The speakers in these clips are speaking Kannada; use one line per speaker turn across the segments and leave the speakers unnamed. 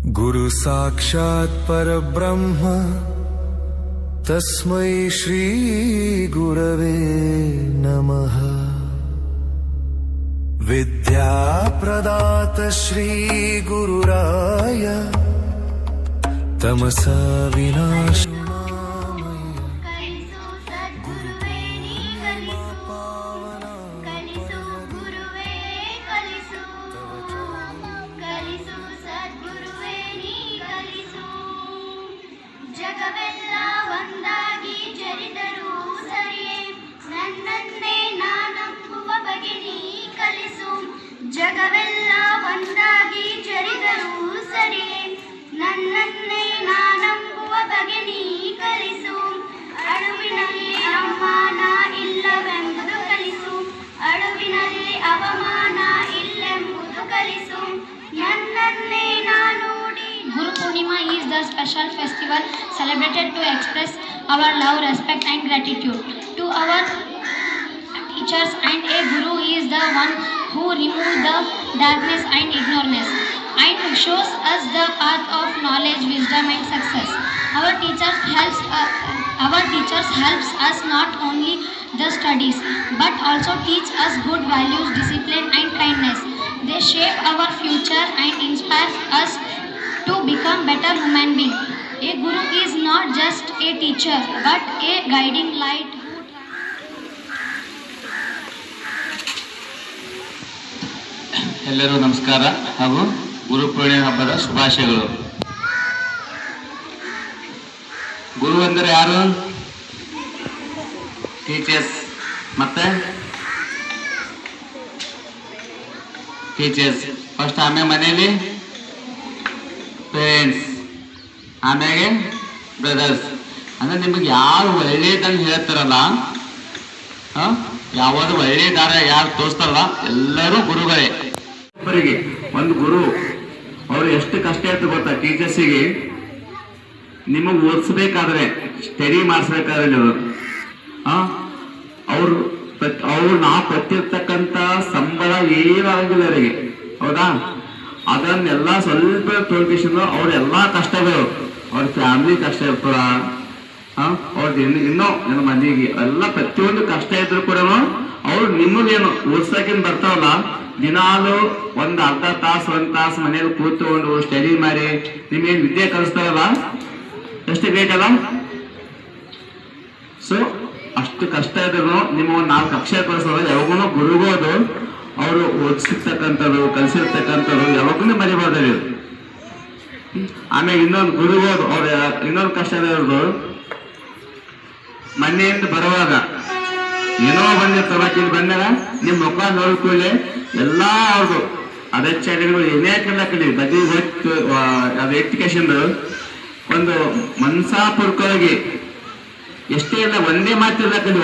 गुरु साक्षात् परब्रह्म तस्मै श्री गुरवे नमः। विद्या प्रदात श्री गुरुराय तमसा विनाश
ಜಗವೆಲ್ಲ ಒಂದಾಗಿ ಜರಿದರು ಸರಿಯೇ ನನ್ನನ್ನೇ ನಾನಂಬುವ ಬಗೆ ನೀ ಕಲಿಸು. ಜಗವೆಲ್ಲ ಒಂದಾಗಿ ಜರಿದರು ಸರಿಯೇ ನನ್ನನ್ನೇ ನಾನಂಬುವ ಬಗೆ ನೀ ಕಲಿಸು. ಅಳುವಿನಲ್ಲಿ ಅವಮಾನ ಇಲ್ಲವೆಂಬುದು ಕಲಿಸು. ಅಳುವಿನಲ್ಲಿ ಅವಮಾನ ಇಲ್ಲೆಂಬುದು ಕಲಿಸು. ನನ್ನನ್ನೇ ನಾನು
Guru Purnima is the special festival celebrated to express our love, respect and gratitude to our teachers, and a Guru is the one who removes the darkness and ignorance and shows us the path of knowledge, wisdom and success. Our teachers helps us not only the studies but also teach us good values, discipline and kindness. They shape our future and inspire us to become better human being. A guru is not just a teacher but a guiding light.
ಎಲ್ಲರೂ ನಮಸ್ಕಾರ ಹಾಗೂ ಗುರು ಪೂರ್ಣಿಮೆ ಹಬ್ಬದ ಶುಭಾಶಯಗಳು. ಗುರು ಅಂದರೆ ಯಾರು? ಟೀಚರ್ಸ್. ಮತ್ತೆ ಟೀಚರ್ಸ್ ಫಸ್ಟ್, ಆಮೇಲೆ ಮನೆಯಲ್ಲಿ ಪೇರೆಂಟ್ಸ್, ಆಮೇಲೆ ಬ್ರದರ್ಸ್. ಅಂದ್ರೆ ನಿಮಗೆ ಯಾರು ಒಳ್ಳೇದನ್ನು ಹೇಳ್ತಾರಲ್ಲ, ಯಾವುದು ಒಳ್ಳೆ ದಾರ ಯಾರು ತೋರಿಸ್ತಾರಲ್ಲ, ಎಲ್ಲರೂ ಗುರುಗಳೇ. ಒಬ್ಬರಿಗೆ ಒಂದು ಗುರು ಅವ್ರು ಎಷ್ಟು ಕಷ್ಟ ಇರ್ತದೆ ಗೊತ್ತಾ? ಟೀಚರ್ಸಿಗೆ ನಿಮಗೆ ಓದಿಸ್ಬೇಕಾದ್ರೆ, ಸ್ಟಡಿ ಮಾಡಿಸ್ಬೇಕಾದ್ರೆ ಅವ್ರು ನಾವು ಕೊಟ್ಟಿರ್ತಕ್ಕಂಥ ಸಂಬಳ ಏನಾಗಿಲ್ಲ ಅವರಿಗೆ, ಹೌದಾ? ಅದನ್ನೆಲ್ಲ ಸ್ವಲ್ಪ ತೋರಿಸಿದ್ರು. ಅವ್ರೆಲ್ಲ ಕಷ್ಟಗಳು, ಅವ್ರ ಫ್ಯಾಮಿಲಿ ಕಷ್ಟ ಇರ್ತದ, ಅವ್ರದ್ದು ಇನ್ನೂ ನನ್ನ ಮನೆಗೆ ಎಲ್ಲ ಪ್ರತಿಯೊಂದು ಕಷ್ಟ ಇದ್ರು ಕೂಡ ಅವ್ರು ನಿಮ್ಮದೇನು ಓದ್ಸಕ್ಕೇನು ಬರ್ತಾವಲ್ಲ, ದಿನಾಲು ಒಂದು ಅರ್ಧ ತಾಸು ಒಂದು ತಾಸು ಮನೇಲಿ ಕೂತ್ಕೊಂಡು ಸ್ಟಡಿ ಮಾಡಿ ನಿಮ್ಗೇನು ವಿದ್ಯೆ ಕಲಿಸ್ತಾರಲ್ಲ, ಎಷ್ಟು ಗ್ರೇಟ್ ಅಲ್ಲ? ಸೊ ಅಷ್ಟು ಕಷ್ಟ ಇದ್ರು ನಿಮ್ಮ ಒಂದು 4 ಅಕ್ಷರ ಕಲಿಸೋದು ಯಾವಾಗೂ ಗುರುಗೋದು ಅವರು ಓದಿಸಿರ್ತಕ್ಕಂಥದ್ದು, ಕಲಿಸಿರ್ತಕ್ಕಂಥದ್ದು ಯಾವಾಗೂ ಮರಿಬಾರ್ದು. ಆಮೇಲೆ ಇನ್ನೊಂದು ಗುರುಗೋದು ಅವ್ರ ಇನ್ನೊಂದು ಕಷ್ಟ ಇರೋದು, ಮನೆಯಿಂದ ಬರುವಾಗ ಏನೋ ಬಂದಿರ್ತಾರ, ಇಲ್ಲಿ ಬಂದಾಗ ನಿಮ್ಮ ಮುಖ ನೋಡ್ಕೊಳ್ಳಿ ಎಲ್ಲ ಅವ್ರದ್ದು ಅದಾಚಾರ್ಯಗಳು ಏನೇ ಕಲಿ ಬದಿ ಹೊತ್ತು ಅದು ಎಜುಕೇಶನ್ ಒಂದು ಮನ್ಸಾಪುರ್ಕೊಳಗೆ ಎಷ್ಟೇ ಇಲ್ಲ ಒಂದೇ ಮಾತಿರ್ಲಕ್ಕಲ್ಲಿ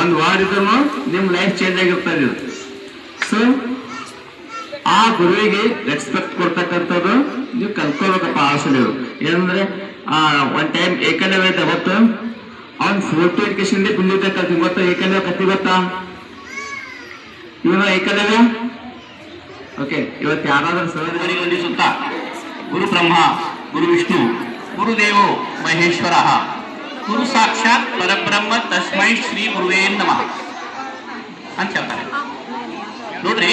ಒಂದು ವಾರ್ಡ್ ಇದ್ರು ನಿಮ್ಮ ಲೈಫ್ ಚೇಂಜ್ ಆಗಿರ್ತದೆ. ಸೊ ಆ ಗುರುವಿಗೆ ರೆಸ್ಪೆಕ್ಟ್ ಕೊಡ್ತಕ್ಕಂಥದ್ದು ನೀವು ಕಲ್ತ್ಕೋಬೇಕಪ್ಪ. ಆಸೆಗಳು ಏನಂದ್ರೆ ಒಂದ್ ಟೈಮ್ ಏಕಲವ್ಯ ಐತೆ ಗೊತ್ತು, ಅವ್ನ್ ಫೋಟೋ ಎಜುಕೇಶನ್ ಬಿಲ್ಲಿದ್ದ ಕಲ್ತಿ ಗೊತ್ತಾ? ಏಕಲವ್ಯ ಕತ್ತಿ ಗೊತ್ತಾ? ಇವನು ಏಕಲವ್ಯ. ಓಕೆ, ಇವತ್ತು ಯಾರಾದ್ರೂ ಸಹೋದರಿಗೆ ವಂದಿಸುತ್ತ ಗುರು ಬ್ರಹ್ಮ, ಗುರು ವಿಷ್ಣು, ಗುರುದೇವೋ ಮಹೇಶ್ವರ, ಗುರು ಸಾಕ್ಷಾತ್ ಪರಬ್ರಹ್ಮ ತಸ್ಮೈ ಶ್ರೀ ಗುರುವೇ ನಮಃ ಅಂತ ಹೇಳ್ತಾರೆ. ನೋಡ್ರಿ,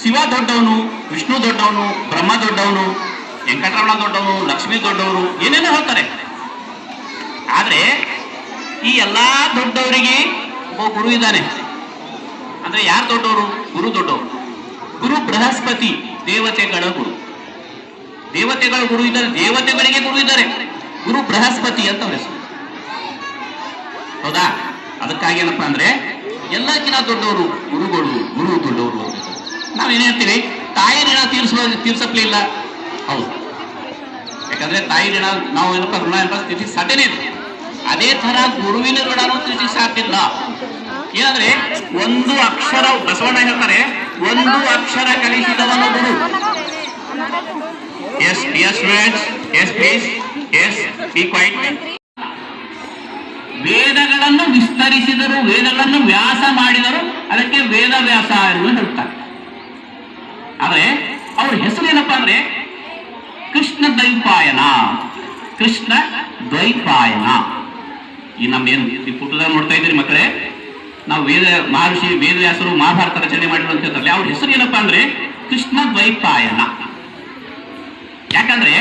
ಶಿವ ದೊಡ್ಡವನು, ವಿಷ್ಣು ದೊಡ್ಡವನು, ಬ್ರಹ್ಮ ದೊಡ್ಡವನು, ವೆಂಕಟರಮಣ ದೊಡ್ಡವನು, ಲಕ್ಷ್ಮೀ ದೊಡ್ಡವರು, ಏನೇನೋ ಹೇಳ್ತಾರೆ. ಆದ್ರೆ ಈ ಎಲ್ಲಾ ದೊಡ್ಡವರಿಗೆ ಒಬ್ಬ ಗುರು ಇದ್ದಾನೆ. ಅಂದ್ರೆ ಯಾರು ದೊಡ್ಡವರು? ಗುರು ದೊಡ್ಡವರು. ಗುರು ಬೃಹಸ್ಪತಿ, ದೇವತೆಗಳ ಗುರು. ದೇವತೆಗಳ ಗುರು ಇದ್ದಾರೆ, ದೇವತೆಗಳಿಗೆ ಗುರು ಇದ್ದಾರೆ. ಗುರು ಬೃಹಸ್ಪತಿ ಅಂತ ಹೆಸರು, ಹೌದಾ? ಅದಕ್ಕಾಗಿ ಏನಪ್ಪಾ ಅಂದ್ರೆ ಎಲ್ಲಕ್ಕಿಂತ ದೊಡ್ಡವರು ಗುರುಗಳು, ಗುರು ದೊಡ್ಡವರು. ನಾವೇನ್ ಹೇಳ್ತೀವಿ? ತಾಯಿ ಋಣ ತೀರ್ಸಪ್ಲೇ ಇಲ್ಲ. ಹೌದು, ಯಾಕಂದ್ರೆ ತಾಯಿ ಋಣ ನಾವು ಏನಪ್ಪ ಋಣ ಏನಪ್ಪ ಸ್ಥಿತಿ ಸಾಧ್ಯನೇ ಇದೆ. ಅದೇ ತರ ಗುರುವಿನ ಋಣನೂ ಸ್ಥಿತಿ ಸಾಧ್ಯಲ್ಲ. ಏನಂದ್ರೆ ಒಂದು ಅಕ್ಷರ, ಬಸವಣ್ಣ ಹೇಳ್ತಾರೆ, ಒಂದು ಅಕ್ಷರ ಕಲಿಸಿದವನು ಗುರು. Yes dear students, yes please, yes be quiet. ವೇದಗಳನ್ನು ವಿಸ್ತರಿಸಿದರು, ವೇದಗಳನ್ನು ವ್ಯಾಸ ಮಾಡಿದರು, ಅದಕ್ಕೆ ವೇದ ವ್ಯಾಸ ಎಂದು ಹೇಳ್ತಾರೆ. ಆದ್ರೆ ಅವ್ರ ಹೆಸರು ಏನಪ್ಪಾ ಅಂದ್ರೆ ಕೃಷ್ಣ ದ್ವೈಪಾಯನ. ಕೃಷ್ಣ ದ್ವೈಪಾಯನ. ಈ ನಮ್ದೇನು ಈ ಪುಟದಾಗ ನೋಡ್ತಾ ಇದ್ದೀರಿ ಮಕ್ಕಳೇ, ನಾವು ಮಹರ್ಷಿ ವೇದವ್ಯಾಸರು ಮಹಾಭಾರತ ರಚನೆ ಮಾಡಿದ್ರು ಅಂತ ಹೇಳ್ತಾರೆ. ಅವ್ರ ಹೆಸರು ಏನಪ್ಪಾ ಅಂದ್ರೆ ಕೃಷ್ಣ ದ್ವೈಪಾಯನ. ಯಾಕಂದ್ರೆ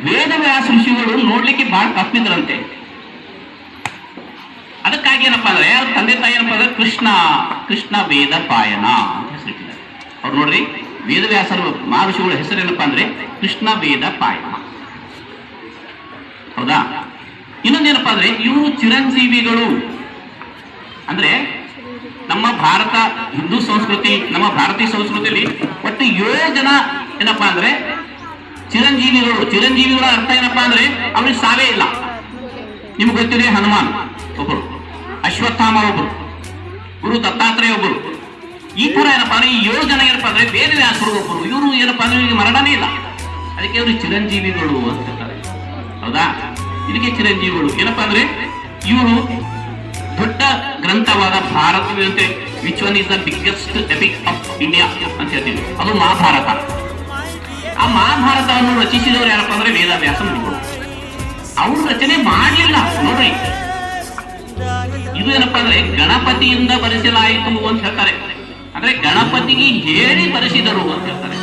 ವೇದವ್ಯಾಸ ಋಷಿಗಳು ನೋಡ್ಲಿಕ್ಕೆ ಬಹಳ ಕಪ್ಪಿದ್ರಂತೆ. ಅದಕ್ಕಾಗಿ ಏನಪ್ಪಾ ಅಂದ್ರೆ ಅವ್ರ ತಂದೆ ತಾಯಿ ಏನಪ್ಪಾ ಅಂದ್ರೆ ಕೃಷ್ಣ ವೇದ ಪಾಯನ ಅಂತ ಹೆಸರಿಟ್ಟಿದ್ದಾರೆ. ಅವ್ರು ನೋಡ್ರಿ, ವೇದವ್ಯಾಸರು ಮಹರ್ಷಿಗಳ ಹೆಸರು ಏನಪ್ಪಾ ಅಂದ್ರೆ ಕೃಷ್ಣ ವೇದ ಪಾಯನ. ಹೌದಾ? ಇನ್ನೊಂದೇನಪ್ಪಾ ಅಂದ್ರೆ ಇವರು ಚಿರಂಜೀವಿಗಳು. ಅಂದ್ರೆ ನಮ್ಮ ಭಾರತ ಹಿಂದೂ ಸಂಸ್ಕೃತಿ, ನಮ್ಮ ಭಾರತೀಯ ಸಂಸ್ಕೃತಿಯಲ್ಲಿ ಒಟ್ಟು 7 ಜನ ಏನಪ್ಪಾ ಅಂದ್ರೆ ಚಿರಂಜೀವಿಗಳು. ಚಿರಂಜೀವಿಗಳ ಅರ್ಥ ಏನಪ್ಪಾ ಅಂದ್ರೆ ಅವ್ರಿಗೆ ಸಾವೇ ಇಲ್ಲ. ನಿಮ್ಗೆ ಗೊತ್ತಿದೆ, ಹನುಮಾನ್ ಒಬ್ಬರು, ಅಶ್ವತ್ಥಾಮ ಒಬ್ಬರು, ಗುರು ದತ್ತಾತ್ರೇಯ ಒಬ್ಬರು. ಈ ತರ ಏನಪ್ಪಾ ಅಂದ್ರೆ ಈ 7 ಜನ ಏನಪ್ಪಾ ಅಂದ್ರೆ ವೇದವ್ಯಾಸರು ಒಬ್ಬರು. ಇವರು ಏನಪ್ಪಾ ಅಂದ್ರೆ ಇವರಿಗೆ ಮರಣನೇ ಇಲ್ಲ, ಅದಕ್ಕೆ ಇವರು ಚಿರಂಜೀವಿಗಳು ಅಂತ ಹೇಳ್ತಾರೆ. ಹೌದಾ? ಇದಕ್ಕೆ ಚಿರಂಜೀವಿಗಳು ಏನಪ್ಪಾ ಅಂದ್ರೆ ಇವರು ದೊಡ್ಡ ಗ್ರಂಥವಾದ ಭಾರತದಂತೆ which one is the biggest epic of India ಅಂತ ಹೇಳ್ತೀವಿ, ಅದು ಮಹಾಭಾರತ. ಆ ಮಹಾಭಾರತವನ್ನು ರಚಿಸಿದವರು ಯಾರಪ್ಪ ಅಂದ್ರೆ ವೇದವ್ಯಾಸ ಮುನಿಗಳು. ಅವರು ರಚನೆ ಮಾಡಲಿಲ್ಲ ನೋಡ್ರಿ. ಇದು ಏನಪ್ಪಾ ಅಂದ್ರೆ ಗಣಪತಿಯಿಂದ ಬರೆಸಲಾಯಿತು ಅಂತ ಹೇಳ್ತಾರೆ. ಅಂದ್ರೆ ಗಣಪತಿಗೆ ಹೇಳಿ ಬರೆಸಿದರು ಅಂತ ಹೇಳ್ತಾರೆ.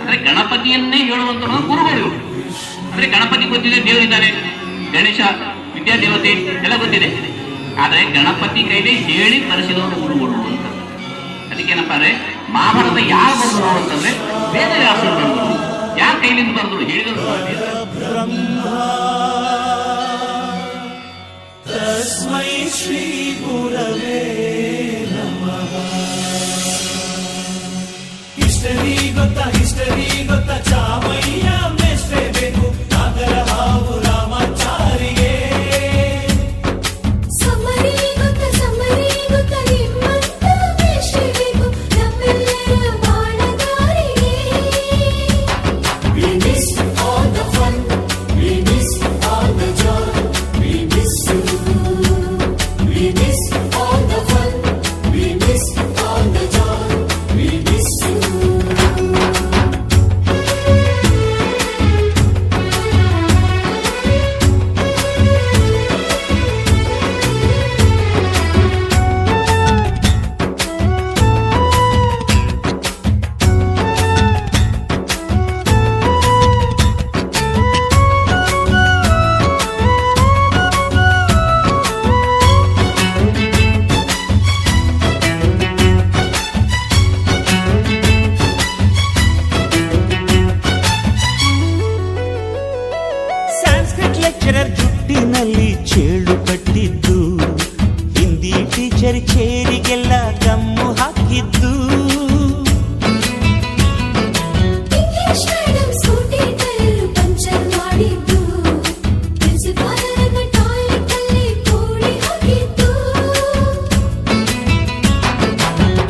ಅಂದ್ರೆ ಗಣಪತಿಯನ್ನೇ ಹೇಳುವಂತ ಗುರುಗಳು. ಅಂದ್ರೆ ಗಣಪತಿ ಗೊತ್ತಿದೆ, ದೇವರಿದ್ದಾನೆ, ಗಣೇಶ ವಿದ್ಯಾದೇವತೆ ಎಲ್ಲ ಗೊತ್ತಿದೆ. ಆದ್ರೆ ಗಣಪತಿ ಕೈಲಿ ಹೇಳಿ ಬರೆಸಿದವರು ಗುರುಗಳು ಅಂತ. ಅದಕ್ಕೇನಪ್ಪಾ ಅಂದ್ರೆ ಮಹಾಭಾರತ ಯಾರು ಬರೆದರು ಅಂತಂದ್ರೆ ವೇದವ್ಯಾಸರು ಬರೆದರು. ಯಾರ ಕೈಲಿಂದ ಬರೆದ್ರು ಹೇಳಿದರು?
ತಸ್ಮೈ ಶ್ರೀ ಗುರವೇ ನಮಃ. ಹಿಸ್ಟರಿ ಗೊತ್ತಾ ಚಾಮಯ್ಯ ಮೆಷ್ಟೇ ಬೇಕು ನಾಗರ ಹಾವು ರಾಮಾಚಾರಿಗೆ.
ಸಮರಿ ಗೊತ್ತ ನಿಮ್ಮಂತ ಮೆಷ್ಟೇ ಬೇಕು ನಮ್ಮೆಲ್ಲರ ಬಾಳಗಾರಿಗೆ.
We miss all the fun, we miss all the joy, we miss you. We miss all the fun, we miss all the joy, we miss you.
Sanskrit lecturer ಜುಟ್ಟಿನಲ್ಲಿ ಚೇಳು ಕಟ್ಟಿದ್ದು, ಹಿಂದಿ ಟೀಚರ್ ಚೇರಿಗೆಲ್ಲ ಗಮ್ಮು ಹಾಕಿದ್ದು,
English madam scooty tyre puncture ಮಾಡಿದ್ದು, ಪ್ರಿನ್ಸಿಪಾಲರನ್ನ ಟಾಯ್ಲೆಟ್ ಅಲ್ಲಿ ಕೋಳಿ ಹಾಕಿದ್ದು,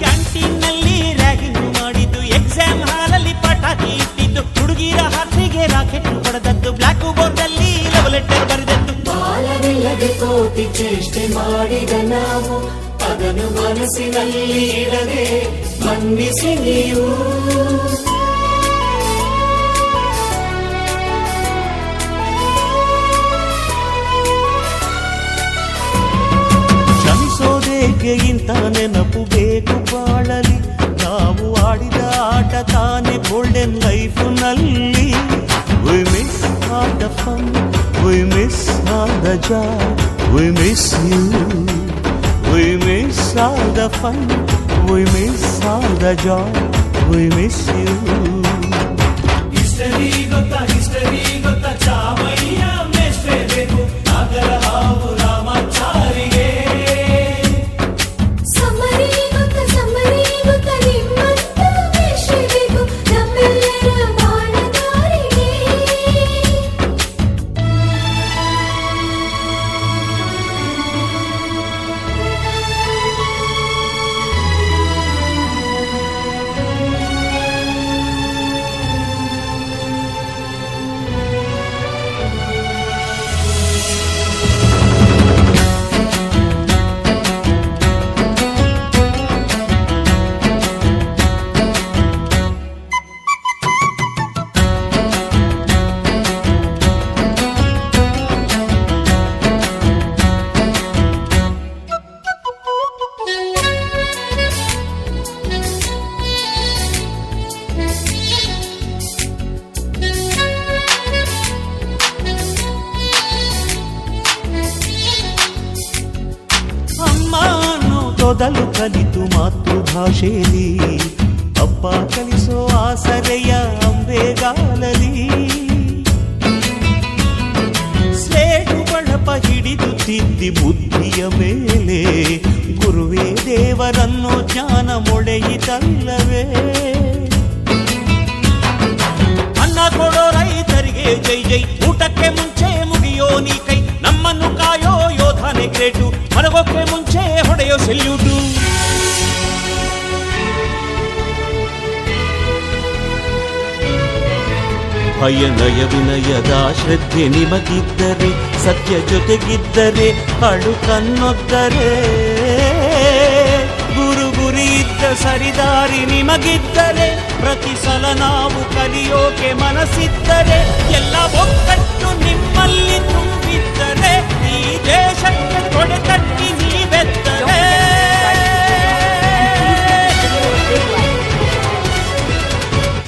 ಕ್ಯಾಂಟೀನ್ನಲ್ಲಿ ರ್ಯಾಗಿಂಗ್ ಮಾಡಿದ್ದು, ಎಕ್ಸಾಮ್ ಹಾಲಲ್ಲಿ ಪಟಾಕಿ ಇಟ್ಟಿದ್ದು, ಹುಡುಗಿರ ಹಾಸಿಗೆ ರಾಕೆಟ್ ಹೊಡೆದದ್ದು, ಬ್ಲಾಕ್ ಬೋರ್ಡ್ ಅಲ್ಲಿ ಲವ್ ಲೆಟರ್ ಬರೆದದ್ದು.
ಬಾಲವಿಲ್ಲದೆ ಕೋಟಿ ಚೇಷ್ಟೆ ಮಾಡಿದ ನಾವು ಅದನ್ನು ಮನಸ್ಸಿನಲ್ಲಿ ಇಡದೆ ಮನ್ನಿಸಿ ನೀವು.
ಕ್ಷಮಿಸೋದೇಗೆ ಇಂಥ ನೆನಪು ಬೇಕು ಬಾಳಲಿ, ನಾವು ಆಡಿದ ಆಟ ತಾನೆ golden ಲೈಫ್ನಲ್ಲಿ. We miss all the fun, we miss all the joy, we miss you. We miss all the fun, we miss all the joy, we miss you.
History ಗೊತ್ತಾ ಚಾಮಯ್ಯ ಮೆಷ್ಟೇ ಬೇಕು ನಾಗರ ಹಾವು ರಾಮಾಚಾರಿಗೆ.
ಸಮರಿ ಗೊತ್ತ ನಿಮ್ಮಂತ ಮೆಷ್ಟೇ ಬೇಕು ನಮ್ಮೆಲ್ಲರ ಬಾಳಗಾರಿಗೆ.
ಮೊದಲು ಕಲಿತು ಮಾತೃಭಾಷೆಯಲ್ಲಿ ಅಪ್ಪ ಕಲಿಸೋ ಆಸರೆಯ ಅಂಬೆಗಾಲಲಿ ಸ್ಲೇಟು ಬಳಪ ಹಿಡಿದು ತಿದ್ದಿ ಬುದ್ಧಿಯ ಮೇಲೆ ಗುರುವೇ ದೇವರನ್ನು ಜ್ಞಾನ ಮೊಳೆಯಿತಲ್ಲವೇ ಅನ್ನ ಕೊಡೋ ರೈತರಿಗೆ ಜೈ ಜೈ ಊಟಕ್ಕೆ ಮುಂಚೆ ಮುಗಿಯೋ ನೀ ಕೈ ನಮ್ಮನ್ನು ಕಾಯೋ ಯೋಧನೆ ಗ್ರೇಟು ಮಲಗೋಕೆ ಮುಂಚೆ ಹೊಡೆಯೋ ಸೆಲ್ಯೂಟು ಭಯ ನಯ ವಿನಯದ ಶ್ರದ್ಧೆ ನಿಮಗಿದ್ದರೆ ಸತ್ಯ ಜೊತೆಗಿದ್ದರೆ ಅಳುಕನ್ನೊದ್ದರೆ ಗುರು ಗುರಿ ಇದ್ದ ಸರಿದಾರಿ ನಿಮಗಿದ್ದರೆ ಪ್ರತಿ ಸಲ ನಾವು ಕಲಿಯೋಕೆ ಮನಸ್ಸಿದ್ದರೆ ಎಲ್ಲ ಒಗ್ಗಟ್ಟು ನಿಮ್ಮಲ್ಲಿ ತುಂಬಿದ್ದರೆ ಈ ದೇಶಕ್ಕೆ ತೊಡೆ ತಟ್ಟಿ ನೀವೆದ್ದರೆ